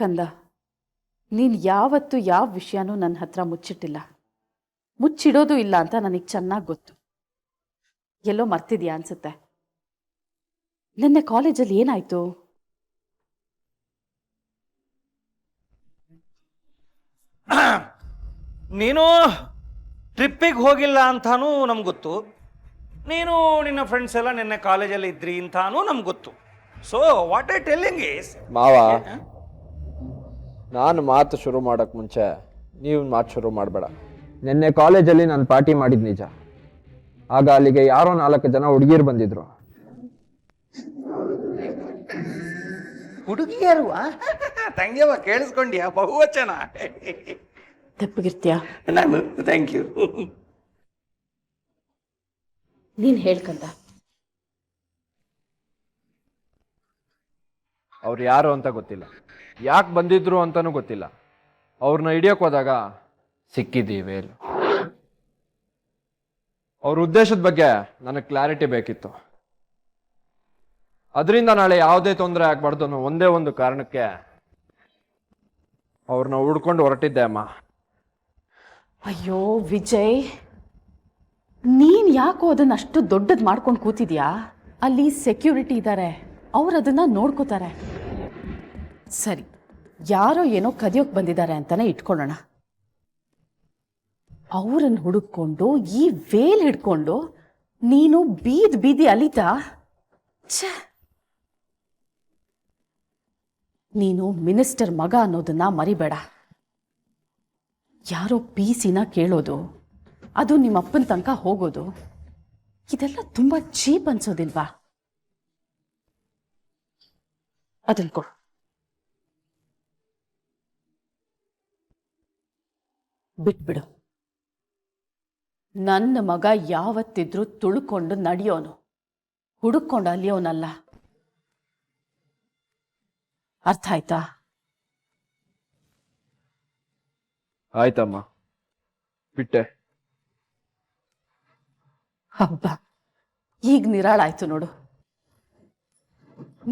ಕಂದ, ನೀನು ಯಾವತ್ತೂ ಯಾವ ವಿಷಯನೂ ನನ್ನ ಹತ್ರ ಮುಚ್ಚಿಟ್ಟಿಲ್ಲ, ಮುಚ್ಚಿಡೋದು ಇಲ್ಲ ಅಂತ ನನಗೆ ಚೆನ್ನಾಗಿ ಗೊತ್ತು. ಎಲ್ಲೋ ಮರ್ತಿದ್ಯಾ ಅನ್ಸುತ್ತೆ. ನಿನ್ನೆ ಕಾಲೇಜಲ್ಲಿ ಏನಾಯ್ತು? ನೀನು ಟ್ರಿಪ್ಪಿಗೆ ಹೋಗಿಲ್ಲ ಅಂತಾನೂ ನಮ್ಗೆ ಗೊತ್ತು, ನೀನು ನಿನ್ನ ಫ್ರೆಂಡ್ಸ್ ಎಲ್ಲ ನಿನ್ನೆ ಕಾಲೇಜಲ್ಲಿ ಇದ್ರಿ ಅಂತಾನೂ ನಮ್ಗೆ ಗೊತ್ತು. So what I telling is ಮಾವ, ನಾನು ಮಾತು ಶುರು ಮಾಡೋಕ್ಕೆ ಮುಂಚೆ ನೀವು ಮಾತು ಶುರು ಮಾಡಬೇಡ. ನಿನ್ನೆ ಕಾಲೇಜಲ್ಲಿ ನಾನು ಪಾರ್ಟಿ ಮಾಡಿದ್ ನಿಜ. ಆಗ ಅಲ್ಲಿಗೆ ಯಾರೋ 4 ಜನ ಹುಡುಗಿಯರು ಬಂದಿದ್ರು. ಹುಡುಗಿಯರು ತಂಗ್ಯವ ಕೇಳಿಸ್ಕೊಂಡ್ಯಾ? ಬಹುವಚನ. ತೆಪ್ಪಗಿರ್ತೀಯಾ? ನಾನು ಥ್ಯಾಂಕ್ ಯು. ನೀನು ಹೇಳ್ಕಂದ. ಅವ್ರು ಯಾರು ಅಂತ ಗೊತ್ತಿಲ್ಲ, ಯಾಕೆ ಬಂದಿದ್ರು ಅಂತನೂ ಗೊತ್ತಿಲ್ಲ. ಅವ್ರನ್ನ ಹಿಡಿಯೋಕೆ ಹೋದಾಗ ಸಿಕ್ಕಿದ್ದೀವಿ. ಅವ್ರ ಉದ್ದೇಶದ ಬಗ್ಗೆ ನನಗೆ ಕ್ಲಾರಿಟಿ ಬೇಕಿತ್ತು. ಅದರಿಂದ ನಾಳೆ ಯಾವುದೇ ತೊಂದರೆ ಆಗ್ಬಾರ್ದು ಅನ್ನೋ ಒಂದೇ ಒಂದು ಕಾರಣಕ್ಕೆ ಅವ್ರನ್ನ ಹುಡ್ಕೊಂಡು ಹೊರಟಿದ್ದೆ ಅಮ್ಮ. ಅಯ್ಯೋ ವಿಜಯ್, ನೀನು ಯಾಕೋ ಅದನ್ನ ಅಷ್ಟು ದೊಡ್ಡದು ಮಾಡ್ಕೊಂಡು ಕೂತಿದ್ಯಾ? ಅಲ್ಲಿ ಸೆಕ್ಯೂರಿಟಿ ಇದ್ದಾರೆ, ಅವ್ರು ಅದನ್ನ ನೋಡ್ಕೋತಾರೆ. ಸರಿ, ಯಾರೋ ಏನೋ ಕದಿಯೋಕೆ ಬಂದಿದ್ದಾರೆ ಅಂತಾನೆ ಇಟ್ಕೊಳ್ಳೋಣ. ಅವರನ್ನು ಹುಡುಕೊಂಡು ಈ ವೇಲ್ ಹಿಡ್ಕೊಂಡು ನೀನು ಬೀದಿ ಅಲಿತಾ? ಛೆ, ನೀನು ಮಿನಿಸ್ಟರ್ ಮಗ ಅನ್ನೋದನ್ನ ಮರಿಬೇಡ. ಯಾರೋ ಪೀಸಿನ ಕೇಳೋದು, ಅದು ನಿಮ್ಮ ಅಪ್ಪನ ತನಕ ಹೋಗೋದು, ಇದೆಲ್ಲ ತುಂಬಾ ಚೀಪ್ ಅನ್ಸೋದಿಲ್ವಾ? ಅದನ್ನ ಕೊಡು. ಬಿಟ್ಬಿಡು. ನನ್ನ ಮಗ ಯಾವತ್ತಿದ್ರೂ ತುಳ್ಕೊಂಡು ನಡೆಯೋನು, ಹುಡುಕೊಂಡು ಅಲಿಯೋನಲ್ಲ. ಅರ್ಥ ಆಯ್ತಾ? ಆಯ್ತಮ್ಮ, ಬಿಟ್ಟೆ. ಹಬ್ಬ, ಈಗ ನಿರಾಳಾಯ್ತು ನೋಡು.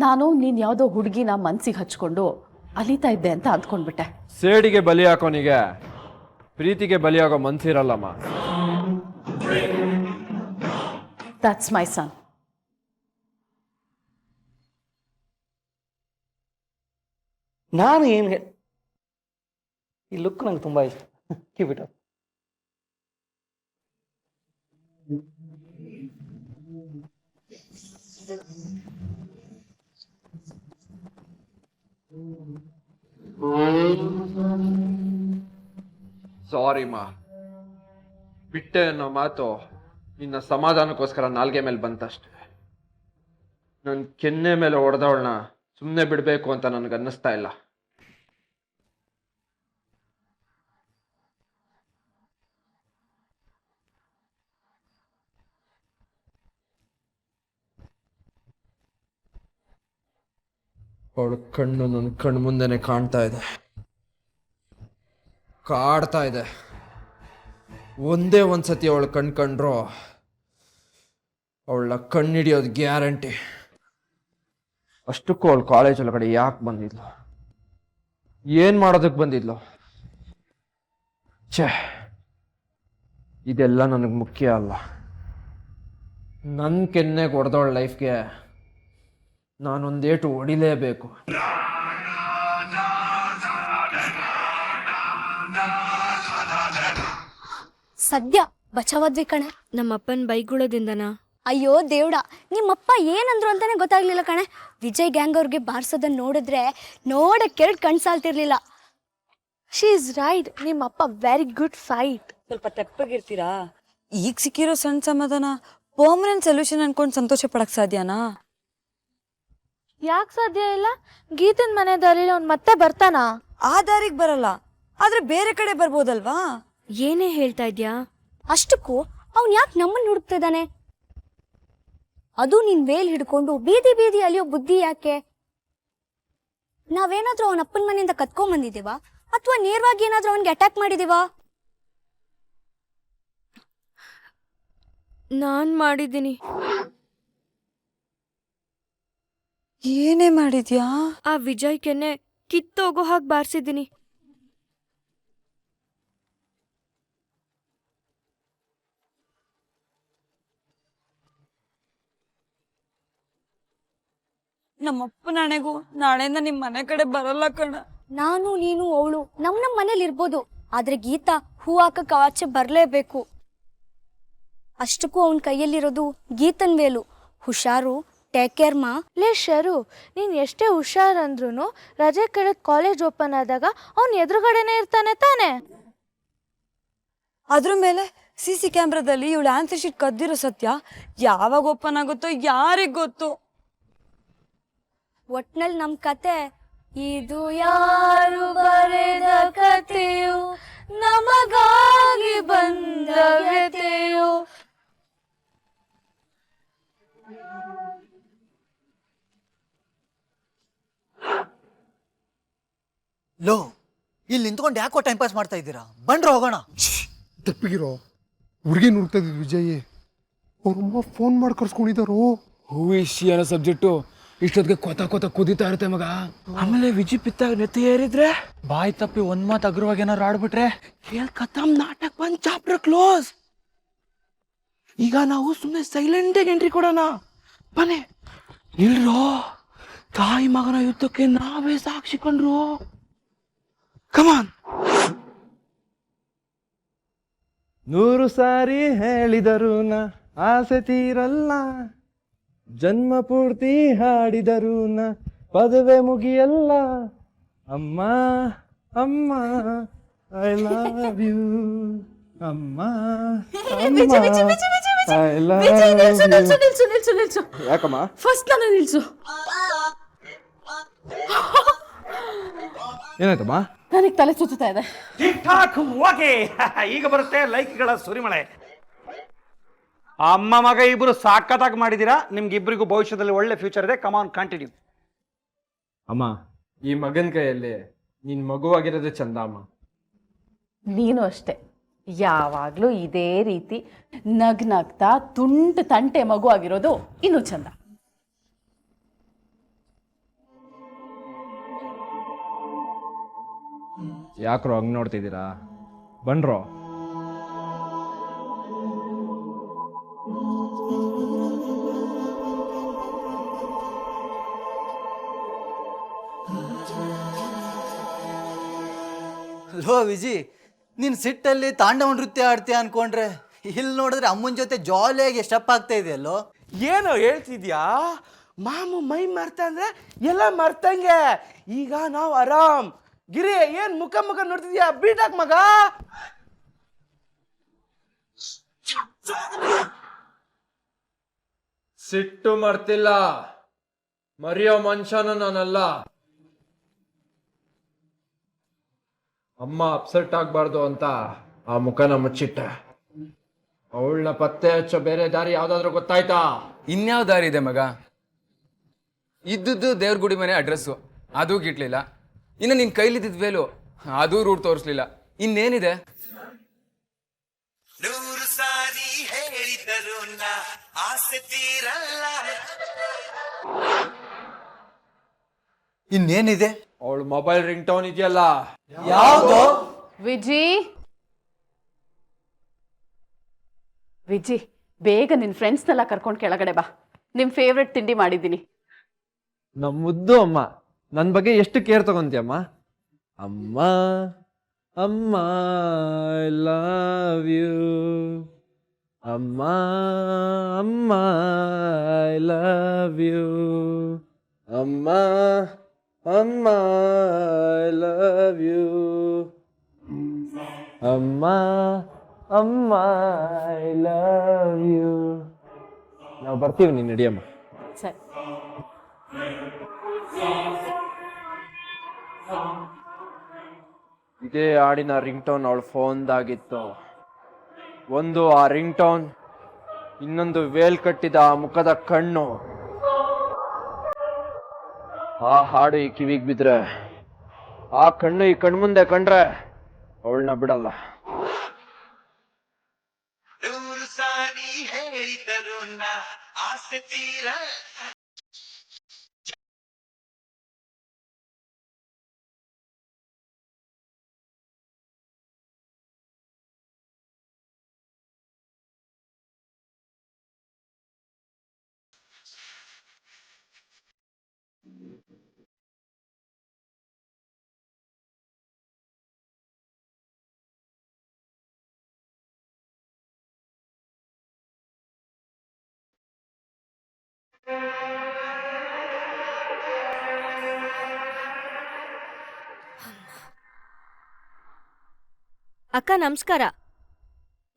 ನಾನು ನೀನ್ ಯಾವುದೋ ಹುಡುಗಿನ ಮನ್ಸಿಗೆ ಹಚ್ಕೊಂಡು ಅಲಿತಾ ಇದ್ದೆ ಅಂತ ಅಂದ್ಕೊಂಡ್ಬಿಟ್ಟೆ. ಸೇಡಿಗೆ ಬಲಿ ಹಾಕೋನಿಗೆ ಪ್ರೀತಿಗೆ ಬಲಿಯಾಗೋ ಮನ್ಸಿರಲ್ಲಮ್ಮ. That's my son. ನಾನು ಏನು ಈ ಲುಕ್ ನಂಗೆ ತುಂಬ ಇಷ್ಟ. ಕಿವಿಟ ಸಾರಿ ಮಾ, ಬಿಟ್ಟೆ ಅನ್ನೋ ಮಾತು ನಿನ್ನ ಸಮಾಧಾನಕ್ಕೋಸ್ಕರ ನಾಲ್ಗೆ ಮೇಲೆ ಬಂತಷ್ಟೆ. ನನ್ನ ಕೆನ್ನೆ ಮೇಲೆ ಹೊಡೆದವಳನ್ನ ಸುಮ್ಮನೆ ಬಿಡಬೇಕು ಅಂತ ನನಗೆ ಅನ್ನಿಸ್ತಾ ಇಲ್ಲ. ಅವಳ ಕಣ್ಣು ನನ್ನ ಕಣ್ಣು ಮುಂದೆನೆ ಕಾಣ್ತಾ ಇದೆ, ಕಾಡ್ತಾ ಇದೆ. ಒಂದೇ ಒಂದ್ಸತಿ ಅವಳು ಕಂಡ್ರು ಅವಳ ಕಣ್ಣಿಡಿಯೋದು ಗ್ಯಾರಂಟಿ. ಅಷ್ಟಕ್ಕೂ ಅವಳು ಕಾಲೇಜ್ ಒಳಗಡೆ ಯಾಕೆ ಬಂದಿದ್ಲು, ಏನ್ ಮಾಡೋದಕ್ಕೆ ಬಂದಿದ್ಲು? ಛೇ, ಇದೆಲ್ಲ ನನಗೆ ಮುಖ್ಯ ಅಲ್ಲ. ನನ್ನ ಕೆನ್ನೆಗೆ ಹೊಡೆದವಳ ಲೈಫ್ಗೆ ನಾನೊಂದೇಟು ಹೊಡಿಲೇಬೇಕು. ಸದ್ಯ ಬಚಾವಾದ್ವಿ ಕಣೆ. ನಮ್ಮಪ್ಪನ ಬೈಗುಳೋದಿಂದನಾ? ಅಯ್ಯೋ ದೇವ್ಡ, ನಿಮ್ಮಪ್ಪ ಏನಂದ್ರು ಅಂತಾನೆ ಗೊತ್ತಾಗ್ಲಿಲ್ಲ ಕಣೆ. ವಿಜಯ್ ಗ್ಯಾಂಗ್ ಅವ್ರಿಗೆ ಬಾರ್ಸೋದನ್ನ ನೋಡಿದ್ರೆ ನೋಡಕ್ಕೆರಡು ಕಣ್ಸಾಲ್ತಿರ್ಲಿಲ್ಲ. ಶಿ ಇಸ್ ರೈಟ್, ನಿಮ್ಮಪ್ಪ ವೆರಿ ಗುಡ್ ಫೈಟ್. ಸ್ವಲ್ಪ ತೆಪ್ಪಗಿರ್ತೀರಾ? ಈಗ ಸಿಕ್ಕಿರೋ ಸಣ್ಣ ಸಮಾಧಾನ ಪರ್ಮನೆಂಟ್ ಸೊಲ್ಯೂಷನ್ ಅನ್ಕೊಂಡು ಸಂತೋಷ ಪಡಕ್ ಸಾಧ್ಯನಾ? ಯಾಕೆ ಸಾಧ್ಯ ಇಲ್ಲ? ಗೀತನ್ ಮನೆ ದಾರಿಲಿ ಅವ್ನು ಮತ್ತೆ ಬರ್ತಾನಾ? ಆ ದಾರಿಗೆ ಬರಲ್ಲ, ಆದ್ರೆ ಬೇರೆ ಕಡೆ ಬರ್ಬೋದಲ್ವಾ? ಏನೇ ಹೇಳ್ತಾ ಇದ್ಯಾ? ಅಷ್ಟಕ್ಕೂ ಅವ್ನು ಯಾಕೆ ನಮ್ಮನ್ನ ಹುಡುಕ್ತಿದ್ದಾನೆ? ಅದು ನಿನ್ ವೇಲ್ ಹಿಡ್ಕೊಂಡು ಬೀದಿ ಅಲಿಯೋ ಬುದ್ಧಿ ಯಾಕೆ? ನಾವೇನಾದ್ರೂ ಅವನ ಅಪ್ಪನ ಮನೆಯಿಂದ ಕತ್ಕೊಂಡ್ ಬಂದಿದೀವಾ ಅಥವಾ ನೇರವಾಗಿ ಏನಾದ್ರೂ ಅವನ್ಗೆ ಅಟ್ಯಾಕ್ ಮಾಡಿದೀವಾ? ನಾನ್ ಮಾಡಿದ್ದೀನಿ. ಏನೇ ಮಾಡಿದ್ಯಾ? ಆ ವಿಜಯ್ ಕೆನ್ನೆ ಕಿತ್ತೋಗೋ ಹಾಗೆ ಬಾರಿಸಿದ್ದೀನಿ. ನಮ್ಮಪ್ಪ ನಾಳೆಗೂ ನಾಳೆಯಿಂದ ನಿಮ್ ಮನೆ ಕಡೆ ಬರಲ್ಲ ಕಣ. ನಾನು ನೀನು ಅವಳು ನಮ್ ಮನೇಲಿ ಇರ್ಬೋದು, ಆದ್ರೆ ಗೀತಾ ಹೂ ಹಾಕಕ್ ಆಚೆ ಬರ್ಲೇಬೇಕು. ಅಷ್ಟಕ್ಕೂ ಅವನ್ ಕೈಯಲ್ಲಿರೋದು ಗೀತನ್ ವೇಲು. ಹುಷಾರು, ಟೇಕ್ ಕೇರ್ ಮಾ. ಲೇ ಶರು, ನೀನು ಎಷ್ಟೇ ಹುಷಾರಂದ್ರೂ ರಜೆ ಕಳೆದ ಕಾಲೇಜ್ ಓಪನ್ ಆದಾಗ ಅವ್ನು ಎದುರುಗಡೆನೇ ಇರ್ತಾನೆ ತಾನೆ. ಅದ್ರ ಮೇಲೆ CC ಕ್ಯಾಮ್ರಾದಲ್ಲಿ ಇವಳು ಆನ್ಸರ್ ಶೀಟ್ ಕದ್ದಿರೋ ಸತ್ಯ ಯಾವಾಗ ಓಪನ್ ಆಗುತ್ತೋ ಯಾರಿಗ್ ಗೊತ್ತು. ಒಟ್ನಲ್ಲಿ ನಮ್ ಕತೆ ಇದು ಯಾರು ಬರೆದ ಕತೆಯು, ನಮಗಾಗಿ ಬಂದ ವ್ಯತೆಯು. ಲೋ, ಇಲ್ಲಿ ನಿಂತ್ಕೊಂಡು ಯಾಕೋ ಟೈಮ್ ಪಾಸ್ ಮಾಡ್ತಾ ಇದ್ದೀರಾ? ಬಂದ್ರೆ ಹೋಗೋಣ. ತಪ್ಪಿಗಿರೋ ಹುಡುಗಿ ನುಡ್ತಾ ಇದ್ದಿದ್ದು ವಿಜಯ್. ಅವ್ರಮ್ಮ ಫೋನ್ ಮಾಡಿ ಕರ್ಸ್ಕೊಂಡಿದ್ದಾರೋ. ಹೂವಿಸಿ ಅನ್ನೋ ಸಬ್ಜೆಕ್ಟು ಇಷ್ಟೊತ್ತಿಗೆ ಕೊತ ಕುದೀತಾ ಇರುತ್ತೆ ಮಗ. ಆಮೇಲೆ ವಿಜಿ ಪಿತ್ತಾಗ ನೆತ್ತಿ ಏರಿದ್ರೆ ಬಾಯಿ ತಪ್ಪಿ ಒಂದ್ ಮಾತು ಅಗ್ರವಾಗಿ ಏನಾರು ಆಡ್ಬಿಟ್ರೆ ಖತಮ್, ನಾಟಕ ಬಂದ್ ಚಾಪ್ಟರ್ ಕ್ಲೋಸ್. ಈಗ ನಾವು ಸುಮ್ಮನೆ ಸೈಲೆಂಟಾಗಿ ಎಂಟ್ರಿ ಕೊಡೋಣ. ಬನ್ನಿ ಇಲ್ರೋ, ತಾಯಿ ಮಗನ ಯುದ್ಧಕ್ಕೆ ನಾವೇ ಸಾಕ್ಷಿ ಕಂಡ್ರು. ಕಮಾನ್. 100 ಸಾರಿ ಹೇಳಿದರು ಆಸೆ ತೀರಲ್ಲ, ಜನ್ಮ ಪೂರ್ತಿ ಹಾಡಿದರು ಪದವೇ ಮುಗಿಯಲ್ಲ. ಅಮ್ಮ ಅಮ್ಮ ಐ ಲವ್ ಯು, ಅಮ್ಮ ಐ ಲವ್ ಯು. ಯಾಕಮ್ಮ? ಫಸ್ಟ್ ನಾನು ನಿಲ್ಸು. ಏನಾಯ್ತಮ್ಮ? ನನಗೆ ತಲೆ ಸುತ್ತಾ ಇದೆ. Tick talk okay. ಈಗ ಬರುತ್ತೆ ಲೈಕ್ಗಳ ಸುರಿಮಳೆ. ಅಮ್ಮ ಮಗ ಇಬ್ರು ಸಾಕತ್ತಾಗಿ ಮಾಡಿದ್ದೀರಾ. ನಿಮ್ಗೆ ಇಬ್ಬರಿಗೂ ಭವಿಷ್ಯದಲ್ಲಿ ಒಳ್ಳೆ ಫ್ಯೂಚರ್ ಇದೆ. ಕಮಾನ್ ಕಂಟಿನ್ಯೂ. ಅಮ್ಮ, ಈ ಮಗನ ಕೈಯಲ್ಲಿ ನೀನ್ ಮಗುವಾಗಿರೋದೇ ಚಂದ ಅಮ್ಮ. ನೀನು ಅಷ್ಟೆ, ಯಾವಾಗಲೂ ಇದೇ ರೀತಿ ನಗ್ನಗ್ತಾ ತುಂಟು ತಂಟೆ ಮಗು ಆಗಿರೋದು ಇನ್ನೂ ಚಂದ. ಯಾಕ್ರೋ ಹಂಗ್ ನೋಡ್ತಿದ್ದೀರಾ? ಬನ್ರೋ. ಲೋ ವಿಜಿ, ನೀನು ಸಿಟ್ಟಲ್ಲಿ ತಾಂಡವ ನೃತ್ಯ ಆಡ್ತೀಯ ಅನ್ಕೊಂಡ್ರೆ ಇಲ್ಲಿ ನೋಡಿದ್ರೆ ಅಮ್ಮನ ಜೊತೆ ಜಾಲಿಯಾಗಿ ಸ್ಟೆಪ್ ಆಗ್ತಾ ಇದೆಯಲ್ಲೋ. ಏನೋ ಹೇಳ್ತಿದ್ಯಾ? ಮಾಮು ಮೈ ಮರ್ತ ಅಂದ್ರೆ ಎಲ್ಲ ಮರ್ತಂಗೆ. ಈಗ ನಾವು ಆರಾಮ್. ಗಿರಿ, ಏನ್ ಮುಖ ನೋಡ್ತಿದ್ಯಾ? ಬೀಟಾಕ್ ಮಗ. ಸಿಟ್ಟು ಮರ್ತಿಲ್ಲ, ಮರೆಯೋ ಮನುಷ್ಯನು ನಾನಲ್ಲ. ಅಮ್ಮ ಅಪ್ಸೆಟ್ ಆಗ್ಬಾರ್ದು ಅಂತ ಆ ಮುಖನ ಮುಚ್ಚಿಟ್ಟೆ. ಅವಳನ್ನ ಪತ್ತೆ ಹಚ್ಚೋ ಬೇರೆ ದಾರಿ ಯಾವ್ದಾದ್ರು ಗೊತ್ತಾಯ್ತಾ? ಇನ್ಯಾವ ದಾರಿ ಇದೆ ಮಗ? ಇದ್ದದ್ದು ದೇವ್ರ ಗುಡಿ ಮನೆ ಅಡ್ರೆಸ್ಸು, ಅದೂ ಗಿಟ್ಲಿಲ್ಲ. ಇನ್ನು ನಿನ್ ಕೈಲಿದ್ದ ವೇಲು, ಅದೂ ರೂಟ್ ತೋರಿಸ್ಲಿಲ್ಲ. ಇನ್ನೇನಿದೆ? 100 ಸಾರಿ ಹೇಳಿದರು ಆಸೆ ತೀರಲ್ಲ. ಇನ್ನೇನಿದೆ? ಅವಳು ಮೊಬೈಲ್ ರಿಂಗ್ ಟೋನ್ ಇದೆಯಲ್ಲ, ಯಾವ್ದು? ವಿಜಿ, ಬೇಗ ನಿನ್ನ ಫ್ರೆಂಡ್ಸ್ನೆಲ್ಲ ಕರ್ಕೊಂಡು ಕೆಳಗಡೆ ಬಾ. ನಿಮ್ಮ ಫೇವ್ರೆಟ್ ತಿಂಡಿ ಮಾಡಿದ್ದೀನಿ. ನಮ್ಮ ಮುದ್ದು ಅಮ್ಮ ನನ್ನ ಬಗ್ಗೆ ಎಷ್ಟು ಕೇರ್ ತಗೊಂತೀಯಮ್ಮ. ಅಮ್ಮ ಅಮ್ಮ ಐ ಲವ್ ಯು, ಅಮ್ಮ ಅಮ್ಮ ಐ ಲವ್ ಯು, ಅಮ್ಮ ಅಮ್ಮ ಐ ಲವ್ ಯು, ಅಮ್ಮ ಅಮ್ಮ ಐ ಲವ್ ಯು. ನಾವು ಬರ್ತೀವಿ, ನೀನು ನಡಿಯಮ್ಮ. ಸರಿ. ಇದೇ ಹಾಡಿನ ರಿಂಗ್ ಟೋನ್ ಅವಳ ಫೋನ್ದಾಗಿತ್ತು. ಒಂದು ಆ ರಿಂಗ್ ಟೋನ್, ಇನ್ನೊಂದು ವೇಲ್ ಕಟ್ಟಿದ ಆ ಮುಖದ ಕಣ್ಣು. ಆ ಹಾಡು ಈ ಕಿವಿಗೆ ಬಿದ್ರೆ, ಆ ಕಣ್ಣು ಈ ಕಣ್ಮುಂದೆ ಕಂಡ್ರೆ ಅವಳನ್ನ ಬಿಡಲ್ಲ. 100 ಸಾರಿ ಹೇಳಿದರು ಆಸೆ ತೀರ ಅಕ್ಕ ನಮಸ್ಕಾರ.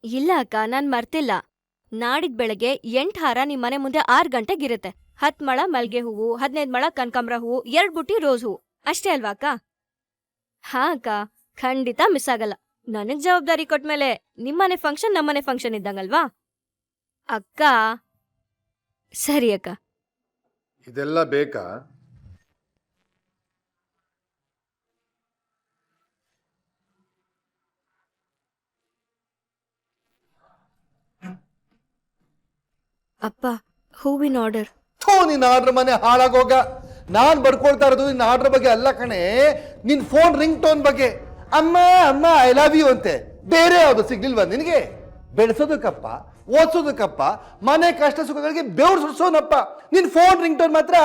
ಇಲ್ಲ ಅಕ್ಕ, ನಾನ್ ಮರ್ತಿಲ್ಲ. ನಾಡಿದ್ ಬೆಳಗ್ಗೆ 8 ಹಾರ ನಿಮ್ ಮನೆ ಮುಂದೆ 6 ಗಂಟೆಗಿರುತ್ತೆ. 10 ಮೊಳ ಮಲ್ಗೆ ಹೂವು, 15 ಮೊಳ ಕನಕಾಂಬ್ರ ಹೂವು, 2 ಬುಟ್ಟಿ ರೋಸ್ ಹೂವು. ಅಷ್ಟೇ ಅಲ್ವಾ ಅಕ್ಕ? ಹಾ ಅಕ್ಕ, ಖಂಡಿತ ಮಿಸ್ ಆಗಲ್ಲ. ನನಗ್ ಜವಾಬ್ದಾರಿ ಕೊಟ್ಮೇಲೆ ನಿಮ್ಮನೆ ಫಂಕ್ಷನ್ ನಮ್ಮನೆ ಫಂಕ್ಷನ್ ಇದ್ದಂಗಲ್ವಾ ಅಕ್ಕ? ಸರಿ ಅಕ್ಕ. ಇದೆಲ್ಲ ಬೇಕಾ? ಅಪ್ಪ, ಹೂವಿನ ಆರ್ಡರ್. ನಿನ್ನ ಆರ್ಡರ್ ಮನೆ ಹಾಳಾಗೋಗ. ನಾನ್ ಬರ್ಕೊಳ್ತಾ ಇರೋದು ನಿನ್ನ ಆರ್ಡರ್ ಬಗ್ಗೆ ಅಲ್ಲ ಕಣೆ, ನಿನ್ ಫೋನ್ ರಿಂಗ್ ಟೋನ್ ಬಗ್ಗೆ. ಅಮ್ಮ ಅಮ್ಮ ಐ ಲವ್ ಯು ಅಂತೆ. ಬೇರೆ ಯಾವ್ದು ಸಿಗ್ಲಿಲ್ವಾ ನಿನಗೆ? ಬೆಳೆಸೋದಕ್ಕಪ್ಪ, ಓದಿಸೋದಕ್ಕಪ್ಪ, ಮನೆ ಕಷ್ಟ ಸುಖಗಳಿಗೆ ಬೆವ್ರು ಸುಡ್ಸೋನಪ್ಪ. ನಿನ್ ಫೋನ್ ರಿಂಗ್ ಟೋನ್ ಮಾತ್ರ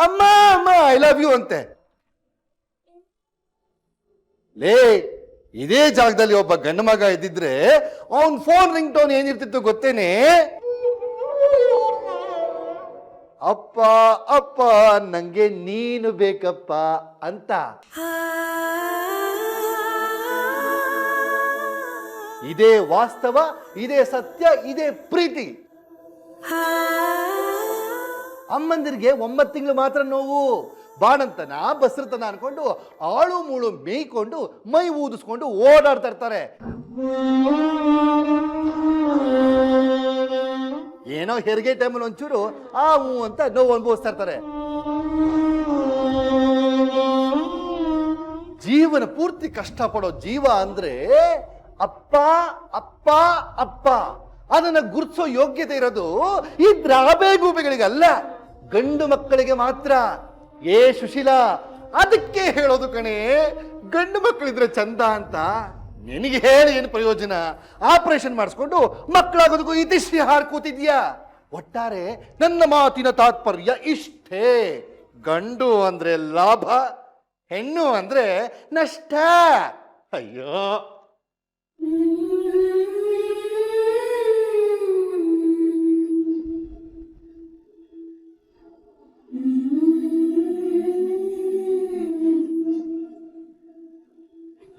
ಅಮ್ಮ ಅಮ್ಮ ಐ ಲವ್ ಯು ಅಂತೆ. ಲೇ, ಇದೇ ಜಾಗದಲ್ಲಿ ಒಬ್ಬ ಗಂಡು ಮಗ ಇದ್ದಿದ್ರೆ ಅವನ್ ಫೋನ್ ರಿಂಗ್ ಟೋನ್ ಏನಿರ್ತಿತ್ತು ಗೊತ್ತೇನೆ? ಅಪ್ಪ ಅಪ್ಪ ನಂಗೆ ನೀನು ಬೇಕಪ್ಪ ಅಂತ. ಇದೇ ವಾಸ್ತವ, ಇದೇ ಸತ್ಯ, ಇದೇ ಪ್ರೀತಿ. ಅಮ್ಮಂದಿರಿಗೆ 9 ತಿಂಗಳು ಮಾತ್ರ ನೋವು. ಬಾಣಂತನ ಬಸ್ರತನ ಅನ್ಕೊಂಡು ಆಳು ಮೂಳು ಮೇಯ್ಕೊಂಡು ಮೈ ಊದಿಸ್ಕೊಂಡು ಓಡಾಡ್ತಾ ಇರ್ತಾರೆ. ಏನೋ ಹೆರಿಗೆ ಟೈಮಲ್ಲಿ ಒಂಚೂರು ಆ ಹೂ ಅಂತ ನೋವು ಅನುಭವಿಸ್ತಾ ಇರ್ತಾರೆ. ಜೀವನ ಪೂರ್ತಿ ಕಷ್ಟಪಡೋ ಜೀವ ಅಂದ್ರೆ ಅಪ್ಪ ಅಪ್ಪ ಅಪ್ಪ. ಅದನ್ನ ಗುರುತಿಸೋ ಯೋಗ್ಯತೆ ಇರೋದು ಈ ದ್ರಾಬೆ ಗೂಬೆಗಳಿಗಲ್ಲ, ಗಂಡು ಮಕ್ಕಳಿಗೆ ಮಾತ್ರ. ಏ ಸುಶೀಲಾ, ಅದಕ್ಕೆ ಹೇಳೋದು ಕಣೆ, ಗಂಡು ಮಕ್ಕಳಿದ್ರೆ ಚಂದ ಅಂತ. ನಿನಗೆ ಹೇಳಿ ಏನು ಪ್ರಯೋಜನ? ಆಪರೇಷನ್ ಮಾಡಿಸ್ಕೊಂಡು ಮಕ್ಕಳಾಗೋದಕ್ಕೂ ಇತಿಶ್ರೀ ಹಾರ್ ಕೂತಿದ್ಯಾ. ಒಟ್ಟಾರೆ ನನ್ನ ಮಾತಿನ ತಾತ್ಪರ್ಯ ಇಷ್ಟೇ, ಗಂಡು ಅಂದ್ರೆ ಲಾಭ, ಹೆಣ್ಣು ಅಂದ್ರೆ ನಷ್ಟ. ಅಯ್ಯೋ,